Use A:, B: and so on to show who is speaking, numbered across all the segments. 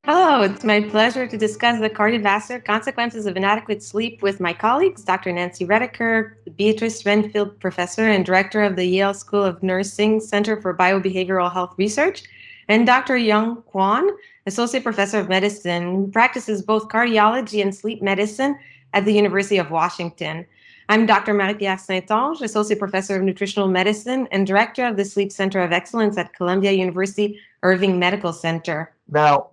A: Hello, it's my pleasure to discuss the cardiovascular consequences of inadequate sleep with my colleagues, Dr. Nancy Redeker, Beatrice Renfield Professor and Director of the Yale School of Nursing Center for Biobehavioral Health Research, and Dr. Younghoon Kwon, Associate Professor of Medicine, who practices both cardiology and sleep medicine at the University of Washington. I'm Dr. Marie-Pierre St-Onge, Associate Professor of Nutritional Medicine and Director of the Sleep Center of Excellence at Columbia University Irving Medical Center.
B: Now,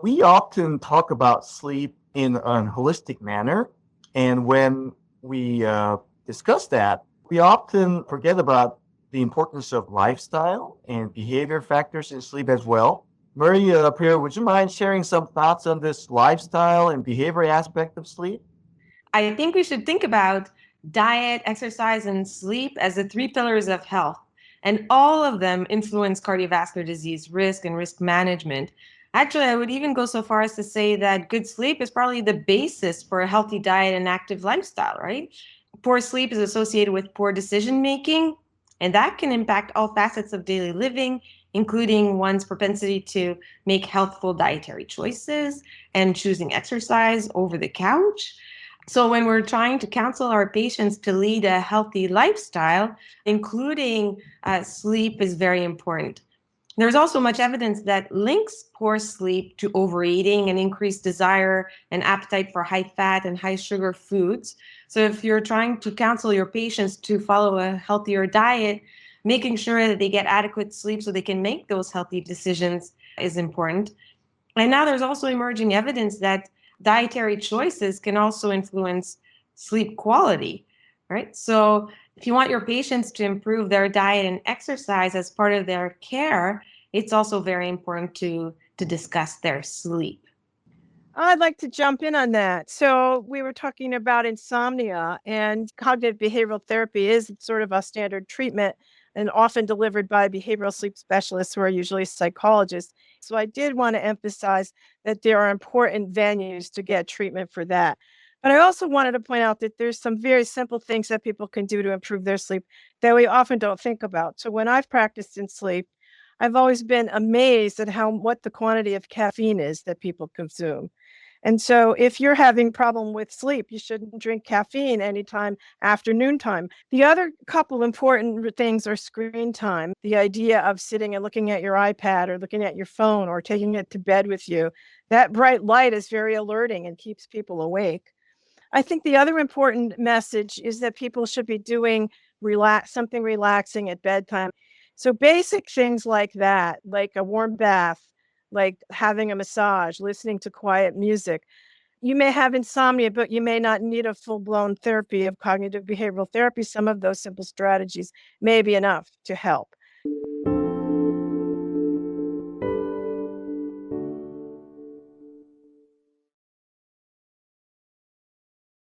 B: we often talk about sleep in an holistic manner. And when we discuss that, we often forget about the importance of lifestyle and behavior factors in sleep as well. Marie-Pierre, would you mind sharing some thoughts on this lifestyle and behavior aspect of sleep?
A: I think we should think about diet, exercise, and sleep as the three pillars of health. And all of them influence cardiovascular disease risk and risk management. Actually, I would even go so far as to say that good sleep is probably the basis for a healthy diet and active lifestyle, right? Poor sleep is associated with poor decision making, and that can impact all facets of daily living, including one's propensity to make healthful dietary choices and choosing exercise over the couch. So, when we're trying to counsel our patients to lead a healthy lifestyle, including sleep is very important. There's also much evidence that links poor sleep to overeating and increased desire and appetite for high fat and high sugar foods. So, if you're trying to counsel your patients to follow a healthier diet, making sure that they get adequate sleep so they can make those healthy decisions is important. And now there's also emerging evidence that dietary choices can also influence sleep quality, right? So if you want your patients to improve their diet and exercise as part of their care, it's also very important to discuss their sleep.
C: I'd like to jump in on that. So we were talking about insomnia, and cognitive behavioral therapy is sort of a standard treatment and often delivered by behavioral sleep specialists who are usually psychologists. So I did want to emphasize that there are important venues to get treatment for that. But I also wanted to point out that there's some very simple things that people can do to improve their sleep that we often don't think about. So when I've practiced in sleep, I've always been amazed at what the quantity of caffeine is that people consume. And so if you're having problem with sleep, you shouldn't drink caffeine anytime after noontime. The other couple important things are screen time. The idea of sitting and looking at your iPad or looking at your phone or taking it to bed with you. That bright light is very alerting and keeps people awake. I think the other important message is that people should be doing something relaxing at bedtime. So basic things like that, like a warm bath, like having a massage, listening to quiet music. You may have insomnia, but you may not need a full-blown therapy of cognitive behavioral therapy. Some of those simple strategies may be enough to help.